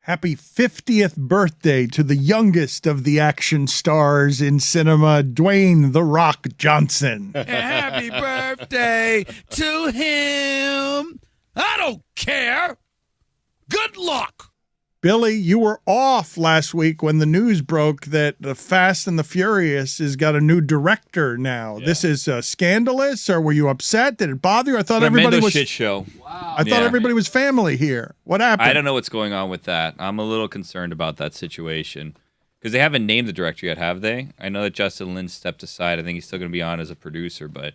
Happy 50th birthday to the youngest of the action stars in cinema, Dwayne "The Rock" Johnson. Happy birthday to him. I don't care. Good luck. Billy, you were off last week when the news broke that The Fast and the Furious has got a new director now. Yeah. This is scandalous, or were you upset? Did it bother you? I thought everybody was shit show. Wow. I thought everybody was family here. What happened? I don't know what's going on with that. I'm a little concerned about that situation because they haven't named the director yet, have they? I know that Justin Lin stepped aside. I think he's still going to be on as a producer, but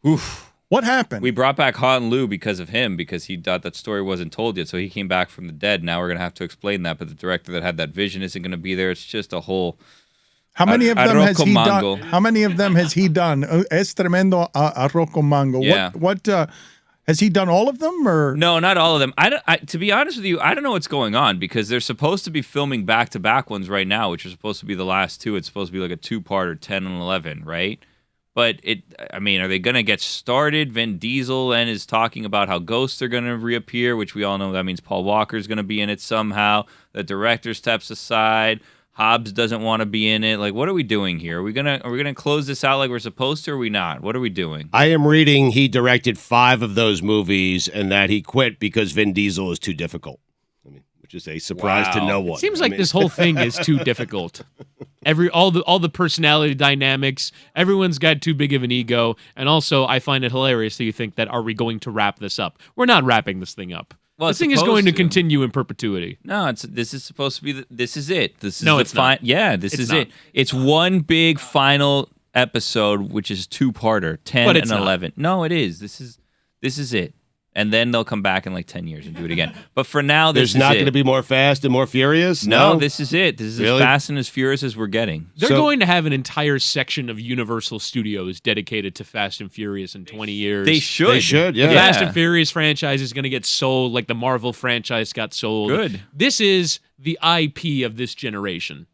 oof. What happened? We brought back Han Lu because of him, because he thought that story wasn't told yet, so he came back from the dead. Now we're going to have to explain that, but the director that had that vision isn't going to be there. It's just a whole... How many of them has he done? How many of them has he done? Es tremendo arroz con mango. Yeah. What has he done all of them, or no? Not all of them. To be honest with you, I don't know what's going on, because they're supposed to be filming back-to-back ones right now, which are supposed to be the last two. It's supposed to be like a two-parter, 10 and 11, right? But are they going to get started? Vin Diesel then is talking about how ghosts are going to reappear, which we all know that means Paul Walker's going to be in it somehow. The director steps aside. Hobbs doesn't want to be in it. Like, what are we doing here? Are we gonna close this out like we're supposed to, or are we not? What are we doing? I am reading he directed 5 of those movies and that he quit because Vin Diesel is too difficult. Which is a surprise to no one. It seems like this whole thing is too difficult. All the personality dynamics, everyone's got too big of an ego, and also I find it hilarious that you think that are we going to wrap this up? We're not wrapping this thing up. Well, this thing is going to continue in perpetuity. No, this is supposed to be. This is it. This is it's not. Yeah, this is it. It's one big final episode, which is two-parter, 10 and 11. No, it is. This is it. And then they'll come back in like 10 years and do it again. But for now, there's not going to be more Fast and more Furious? No, this is it. This is as fast and as furious as we're getting. They're going to have an entire section of Universal Studios dedicated to Fast and Furious in 20 years. They should, yeah. The Fast and Furious franchise is going to get sold like the Marvel franchise got sold. Good. This is the IP of this generation.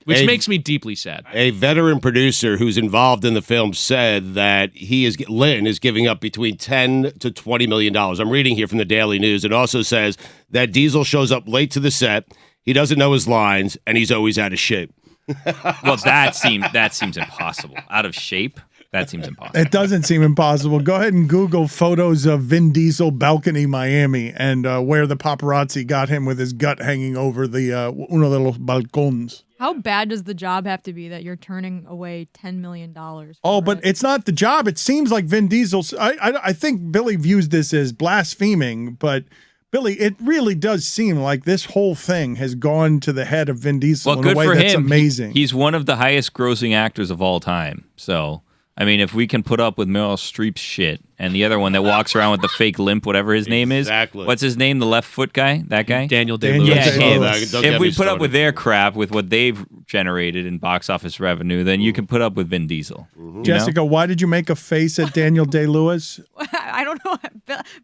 Which makes me deeply sad. A veteran producer who's involved in the film said that Lynn is giving up between $10 to $20 million. I'm reading here from the Daily News. It also says that Diesel shows up late to the set, he doesn't know his lines, and he's always out of shape. Well, that seems impossible. Out of shape? That seems impossible. It doesn't seem impossible. Go ahead and Google photos of Vin Diesel balcony Miami and where the paparazzi got him with his gut hanging over the uno de los balcons. How bad does the job have to be that you're turning away $10 million? But it's not the job. It seems like Vin Diesel's. I think Billy views this as blaspheming, but Billy, it really does seem like this whole thing has gone to the head of Vin Diesel in a way that's amazing. He's one of the highest grossing actors of all time. So, I mean, if we can put up with Meryl Streep's shit and the other one that walks around with the fake limp, whatever his name is. What's his name? The left foot guy? That guy? Daniel Day-Lewis. Yeah, him. If we put up with their crap, with what they've generated in box office revenue, then you can put up with Vin Diesel. Mm-hmm. Jessica, why did you make a face at Daniel Day-Lewis? I don't know.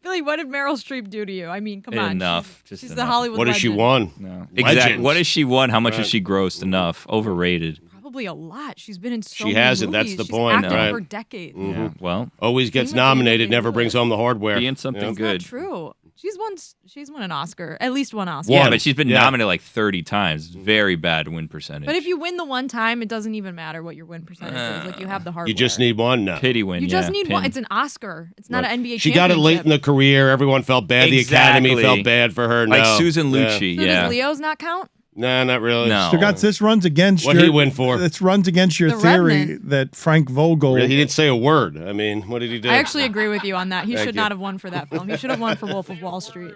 Billy, what did Meryl Streep do to you? I mean, come on. Enough. She's enough. the Hollywood What has she won? No. Exactly. What has she won? How much has she grossed? Enough. Overrated. Probably a lot. She's been in so many movies. That's the She's point. Acted Right. for decades. Mm-hmm. Yeah, well. Always gets nominated, never brings home the hardware. Being something That's good. Not true. She's won an Oscar. At least one Oscar. Yeah, but she's been nominated like 30 times. Very bad win percentage. But if you win the one time, it doesn't even matter what your win percentage is. Like, you have the hardware. You just need one now. Pity win. You just need one. It's an Oscar. It's not an NBA championship. She got it late in the career. Everyone felt bad. Exactly. The Academy felt bad for her. Like Susan Lucci. So does Leo's not count? Nah, not really. No. Stugotz, this runs against what did he win for? This runs against your theory that Frank Vogel. Really? He didn't say a word. I mean, what did he do? I actually agree with you on that. He should not have won for that film. He should have won for Wolf of Wall Street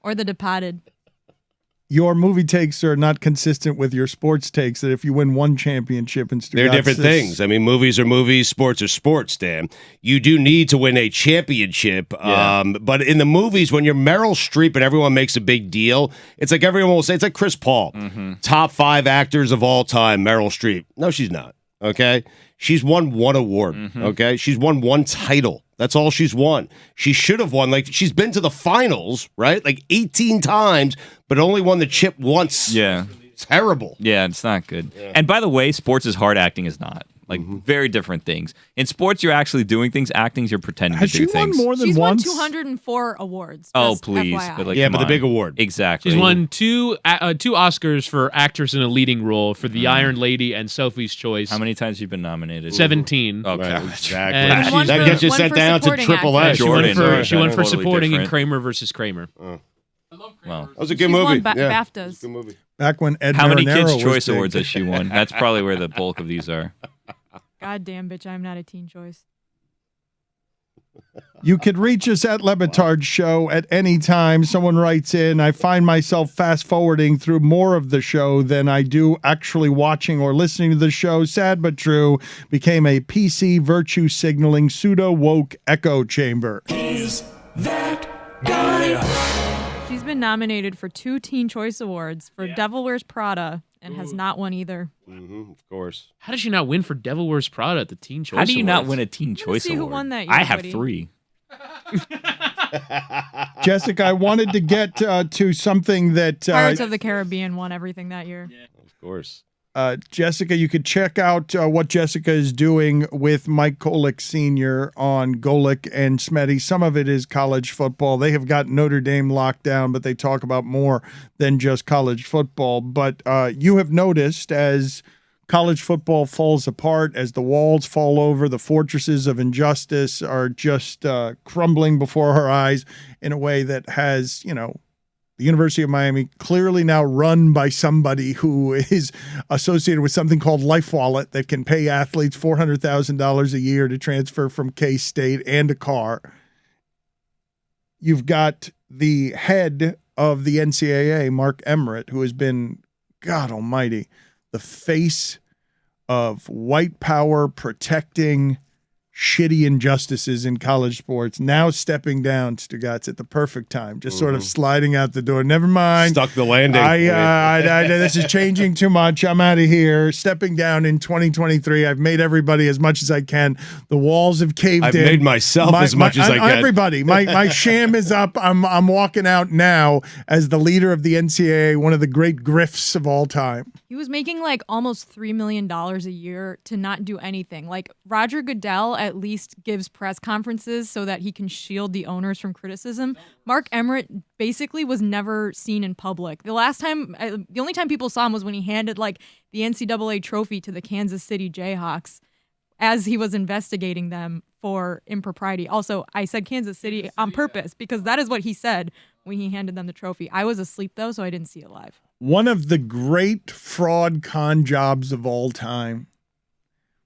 or The Departed. Your movie takes are not consistent with your sports takes. That if you win one championship in Stugotz, they're different things. I mean, movies are movies, sports are sports, Dan. You do need to win a championship. But in the movies, when you're Meryl Streep and everyone makes a big deal, it's like everyone will say, it's like Chris Paul. Mm-hmm. Top 5 actors of all time, Meryl Streep. No, she's not. Okay? She's won one award. Mm-hmm. Okay? She's won one title. That's all she's won. She should have won. Like, she's been to the finals, right? Like 18 times, but only won the chip once. Yeah. Terrible. Yeah, it's not good. Yeah. And by the way, sports is hard, acting is not. Like very different things. In sports, you're actually doing things. Acting, you're pretending Has to do she won things. more than She's once? won 204 awards. Oh, just please. FYI. But like, Yeah, come but the on. big award. Exactly. She's won two Oscars for actress in a leading role for The Iron Lady and Sophie's Choice. How many times have you been nominated? 17. Okay. Right, exactly. And One that for- gets you one sent for down to supporting Triple actor. A. She won Jordan, for right. supporting Totally in different. Kramer versus Kramer. Well, That was a good She's movie. won Yeah. BAFTAs. Good movie. Back when Ed how many Marinero Kids' was Choice big. Awards has she won? That's probably where the bulk of these are. God damn, bitch, I'm not a teen choice. You could reach us at LeBatard Show at any time. Someone writes in, I find myself fast forwarding through more of the show than I do actually watching or listening to the show. Sad but true, became a PC virtue signaling pseudo woke echo chamber. She's been nominated for 2 Teen Choice Awards for Devil Wears Prada and has not won either. Of course. How did she not win for Devil Wears Prada at the Teen Choice How do you not Awards? win a Teen Choice see who Award? won that year, I have buddy. 3. Jessica, I wanted to get to something that Pirates of the Caribbean won everything that year. Of course. Jessica, you could check out what Jessica is doing with Mike Golick Sr. on Golick and Smetty. Some of it is college football. They have got Notre Dame locked down, but they talk about more than just college football. But you have noticed as college football falls apart, as the walls fall over, the fortresses of injustice are just crumbling before our eyes in a way that has, the University of Miami clearly now run by somebody who is associated with something called Life Wallet that can pay athletes $400,000 a year to transfer from K-State and a car. You've got the head of the NCAA, Mark Emmert, who has been, God almighty, the face of white power protecting shitty injustices in college sports, now stepping down, Stugotz, at the perfect time, just sort of sliding out the door. Never mind. Stuck the landing. This is changing too much. I'm out of here. Stepping down in 2023. I've made everybody as much as I can. The walls have caved I've in. made myself as much as I can. Everybody. My sham is up. I'm walking out now as the leader of the NCAA, one of the great grifts of all time. He was making like almost $3 million a year to not do anything. Like Roger Goodell at least gives press conferences so that he can shield the owners from criticism. Mark Emmert basically was never seen in public. The only time people saw him was when he handed like the NCAA trophy to the Kansas City Jayhawks as he was investigating them for impropriety. Also, I said Kansas City on purpose because that is what he said when he handed them the trophy. I was asleep though, so I didn't see it live. One of the great fraud con jobs of all time.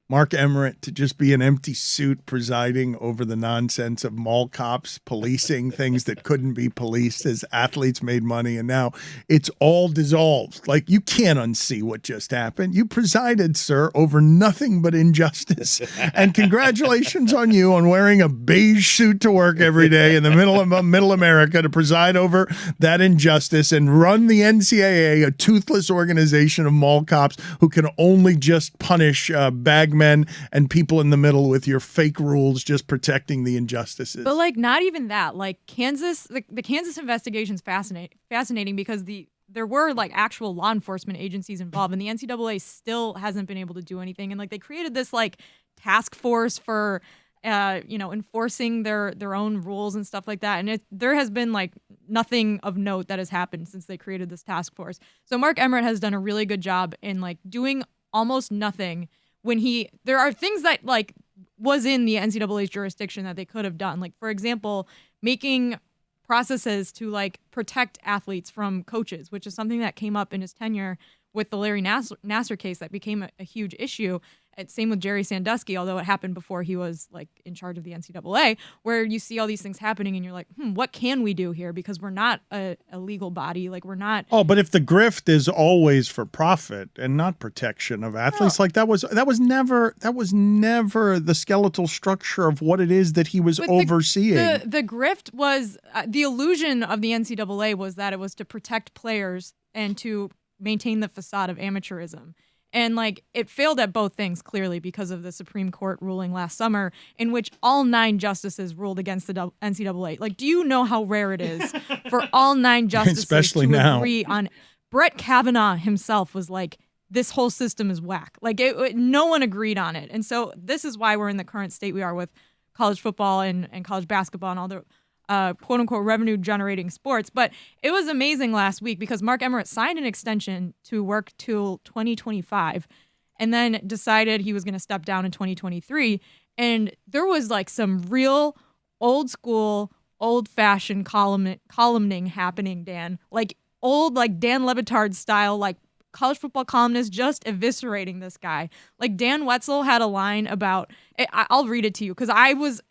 Mark Emmert to just be an empty suit presiding over the nonsense of mall cops policing things that couldn't be policed as athletes made money. And now it's all dissolved. Like, you can't unsee what just happened. You presided, sir, over nothing but injustice. And congratulations on you on wearing a beige suit to work every day in the middle America to preside over that injustice and run the NCAA, a toothless organization of mall cops who can only just punish bagmen and people in the middle with your fake rules just protecting the injustices. But like not even that. Like Kansas, the Kansas investigation's fascinating because there were like actual law enforcement agencies involved, and the NCAA still hasn't been able to do anything. And like they created this like task force for enforcing their own rules and stuff like that. And there has been like nothing of note that has happened since they created this task force. So Mark Emmert has done a really good job in like doing almost nothing when there are things that like was in the NCAA's jurisdiction that they could have done. Like, for example, making processes to like protect athletes from coaches, which is something that came up in his tenure with the Larry Nassar case that became a huge issue. Same with Jerry Sandusky, although it happened before he was like in charge of the NCAA, where you see all these things happening and you're like, what can we do here? Because we're not a legal body. Like we're not. Oh, but if the grift is always for profit and not protection of athletes, like that was never the skeletal structure of what it is that he was overseeing. The grift was the illusion of the NCAA was that it was to protect players and to maintain the facade of amateurism. And like it failed at both things clearly because of the Supreme Court ruling last summer in which all 9 justices ruled against the NCAA. Like, do you know how rare it is for all 9 justices Especially to now. agree on? Brett Kavanaugh himself was like, this whole system is whack. Like no one agreed on it. And so this is why we're in the current state we are with college football and college basketball and all the quote unquote revenue generating sports. But it was amazing last week because Mark Emmert signed an extension to work till 2025 and then decided he was going to step down in 2023. And there was like some real old school, old fashioned columning happening, Dan. Like old, like Dan Le Batard style, like college football columnists just eviscerating this guy. Like Dan Wetzel had a line about, I'll read it to you because he was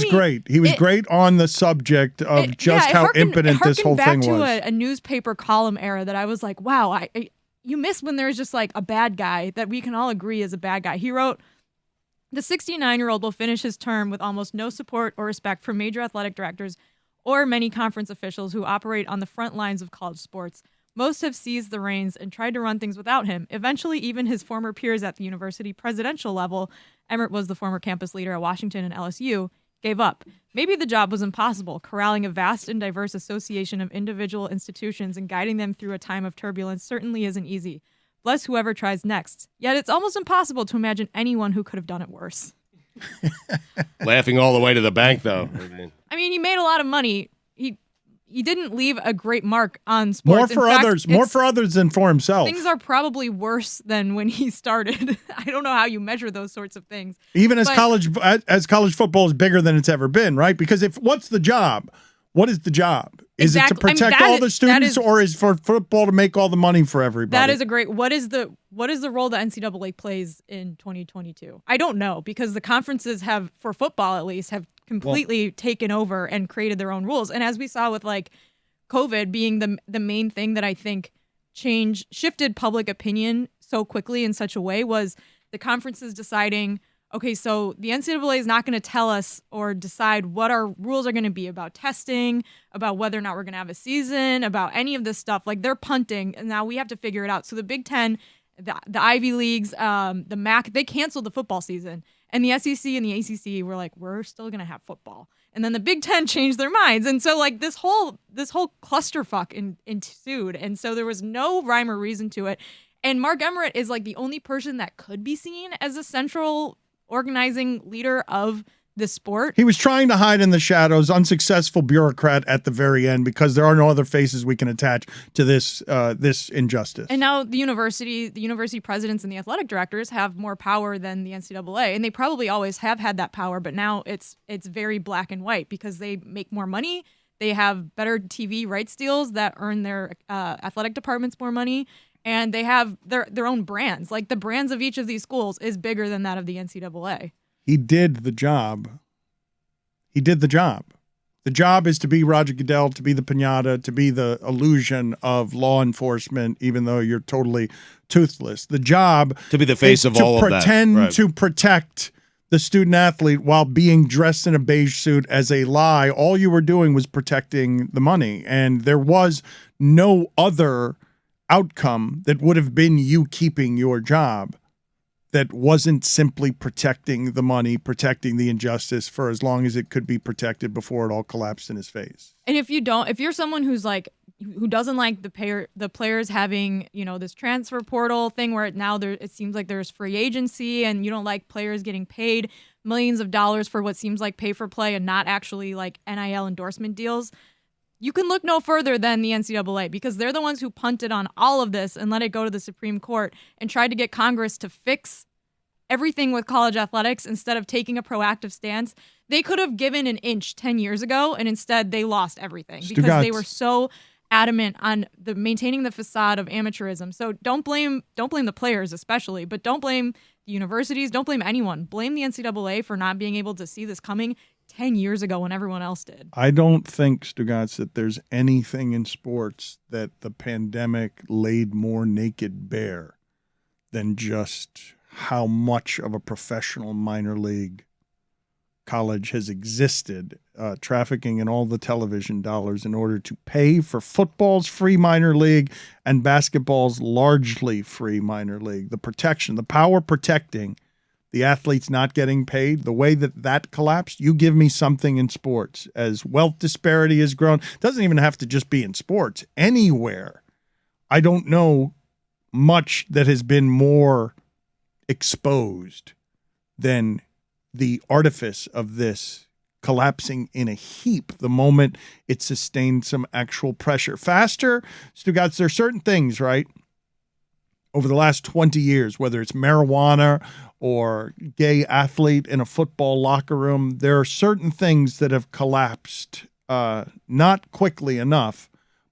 great. He was great on the subject of how impotent this whole thing was. It harkened back to a newspaper column era that I was like, wow, you miss when there's just like a bad guy that we can all agree is a bad guy. He wrote, the 69-year-old will finish his term with almost no support or respect from major athletic directors or many conference officials who operate on the front lines of college sports. Most have seized the reins and tried to run things without him. Eventually, even his former peers at the university presidential level, Emmert was the former campus leader at Washington and LSU, gave up. Maybe the job was impossible, corralling a vast and diverse association of individual institutions and guiding them through a time of turbulence certainly isn't easy. Bless whoever tries next. Yet it's almost impossible to imagine anyone who could have done it worse. Laughing all the way to the bank, though. I mean, he made a lot of money. He didn't leave a great mark on sports. More for others than for himself. Things are probably worse than when he started. I don't know how you measure those sorts of things. Even as college football is bigger than it's ever been, right? Because what's the job? What is the job? Is it to protect all the students, or is for football to make all the money for everybody? That is a great. What is the role the NCAA plays in 2022? I don't know, because the conferences have, for football at least, have completely taken over and created their own rules. And as we saw with like COVID being the main thing that I think shifted public opinion so quickly in such a way, was the conferences deciding, okay, so the NCAA is not going to tell us or decide what our rules are going to be about testing, about whether or not we're going to have a season, about any of this stuff. Like, they're punting, and now we have to figure it out. So the Big Ten, the Ivy Leagues, the MAC, they canceled the football season. And the SEC and the ACC were like, we're still going to have football. And then the Big Ten changed their minds. And so like this whole clusterfuck ensued. And so there was no rhyme or reason to it. And Mark Emmert is like the only person that could be seen as a central organizing leader of the sport. He was trying to hide in the shadows, unsuccessful bureaucrat at the very end, because there are no other faces we can attach to this injustice. And now the university presidents and the athletic directors have more power than the NCAA, and they probably always have had that power, but now it's very black and white because they make more money. They have better TV rights deals that earn their athletic departments more money, and they have their own brands. Like, the brands of each of these schools is bigger than that of the NCAA. He did the job. The job is to be Roger Goodell, to be the piñata, to be the illusion of law enforcement, even though you're totally toothless. The job to be the face of all of that. Pretend to protect the student athlete while being dressed in a beige suit as a lie. All you were doing was protecting the money, and there was no other outcome that would have been you keeping your job that wasn't simply protecting the money, protecting the injustice for as long as it could be protected before it all collapsed in his face. And if you're someone who doesn't like the players having, this transfer portal thing where it seems like there's free agency, and you don't like players getting paid millions of dollars for what seems like pay for play and not actually like NIL endorsement deals, you can look no further than the NCAA, because they're the ones who punted on all of this and let it go to the Supreme Court and tried to get Congress to fix everything with college athletics instead of taking a proactive stance. They could have given an inch 10 years ago, and instead they lost everything because they were so adamant on maintaining the facade of amateurism. So don't blame the players especially, but don't blame the universities, don't blame anyone. Blame the NCAA for not being able to see this coming 10 years ago when everyone else did. I don't think, Stugotz, that there's anything in sports that the pandemic laid more naked bare than just how much of a professional minor league college has existed, trafficking in all the television dollars in order to pay for football's free minor league and basketball's largely free minor league. The protection, the power protecting the athletes not getting paid, the way that collapsed, you give me something in sports. As wealth disparity has grown, it doesn't even have to just be in sports, anywhere. I don't know much that has been more exposed than the artifice of this collapsing in a heap the moment it sustained some actual pressure. Faster, Stugotz, there are certain things, right, over the last 20 years, whether it's marijuana or gay athlete in a football locker room, there are certain things that have collapsed, not quickly enough,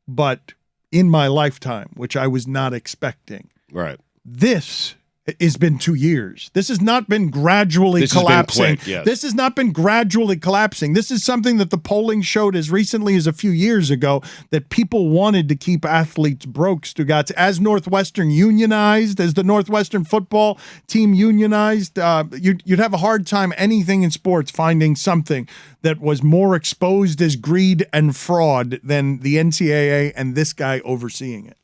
but in my lifetime, which I was not expecting. Right. This has been 2 years. This has not been gradually collapsing. Has been quick, yes. This has not been gradually collapsing. This is something that the polling showed as recently as a few years ago, that people wanted to keep athletes broke, Stugotz. As Northwestern unionized, as the Northwestern football team unionized, you'd have a hard time anything in sports finding something that was more exposed as greed and fraud than the NCAA and this guy overseeing it.